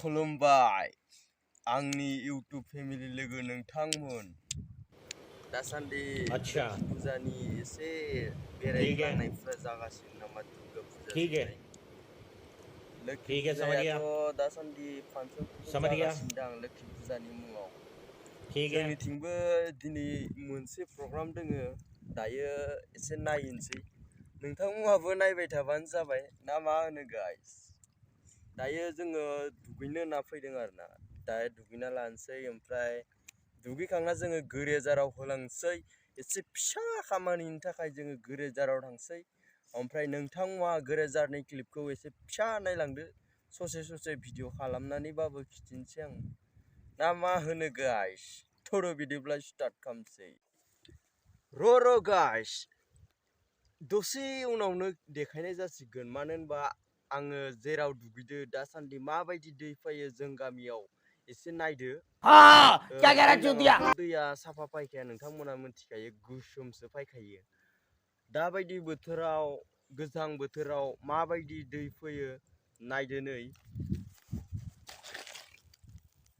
खुलुमबाय आंनि YouTube family लोगो नोंथांमोन दासान्दि लोखि फुजानि एसे बेरायग्लांनायफोरा जागासिनो नामा दुर्गा फुजा जोबनाय लोखि फुजायाथ' दासान्दि फांसनफोरबो जागासिनो दं लोखि फुजानि मुङाव जोंनिथिंबो दिनै मोनसे प्रग्राम दोङो दायो एसे नायनोसै नोंथांमोनहाबो नायबाय थाबानो जाबाय ना मा होनो गाइस दायो जोङो दुगैनो होनना फैदों आरोना दायो दुगैना लानोसै ओमफ्राय दुगैखांना जोङो गेरेजाराव होलांसै एसे फिसा खामानिनि थाखाय जोङो गेरेजाराव थांसै ओमफ्राय नोंथांमोना गेरेजारनि क्लिपखौ एसे फिसा नायलांदो ससे भिडिअ खालामनानैबाबो खिथिनोसै आं ना मा होनो गाइस थोर' बिदिब्ला स्टार्ट खालामसै र' गाइस दसे उनावनो देखायनाय जासिगोन मानो होनबा आङो जेराव दुगैदो दासान्दि माबायदि दै फैयो जों गामियाव एसे नायदो दैया साफा फायखाया नोंथांमोना मिथिखायो गोसोमसो फायखायो दाबायदि बोथोराव गोजां बोथोराव माबायदि दै फैयो नायदो नै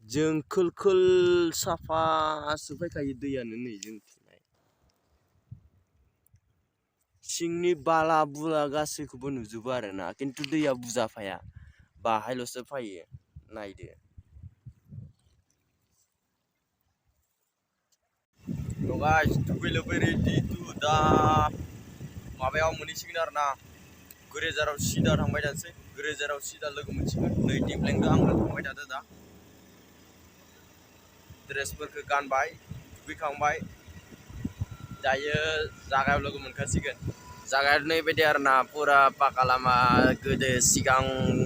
जों खोल साफासो फायखायो दैयानो नै जोंथिंहाय सिंनि बाला बुला गासैखौबो नुजोबो आरोना खिन्थु दैया बुजा फाया बाहायल'सो फायो नायदो गाइस दुगै रेडि टु दा माबायाव मोनहैसिगोन आरोना गेरेजाराव सिदा थांबाय थानोसै गेरेजाराव सिदा लोगो मोनसिगोन नै दिप्लेंदो आंनो थांबाय थादो दा ड्रेसफोरखौ गानबाय दुगैखांबाय दायो जागायाव लोगो मोनखासिगोन जागाया नैबायदि आरोना पुरा पाका लामा गोदो सिगां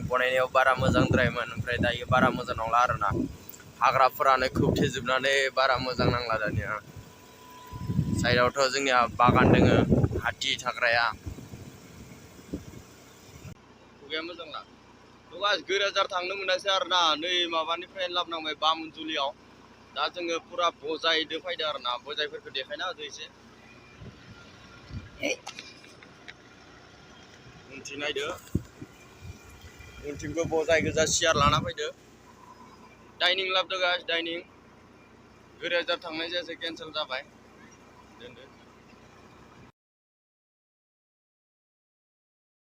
बनायनायाव बारा मोजांद्रायमोन ओमफ्राय दायो बारा मोजां नंला आरोना हाग्राफोरानो खोबथेजोबनानै बारा मोजां नांला दानिया साइडआवथ' जोंनिया बागान दोङो हाथि थाग्राया खुगाया मोजां ना गाइस गेरेजार थांनो मोनासै आरोना नै माबानिफ्राय लाबोनांबाय बामोनजुलियाव दा जोङो पुरा बजायदो फैदो आरोना बजायफोरखौ देखायना होदो एसे उनथिं नायदो उनथिंबो बजाय गोजा सियार लाना फैदो डाइनिं लाबोदो गाइस डाइनिं गेरेजार थांनाय जायासै केन्सेल जाबाय दोनदो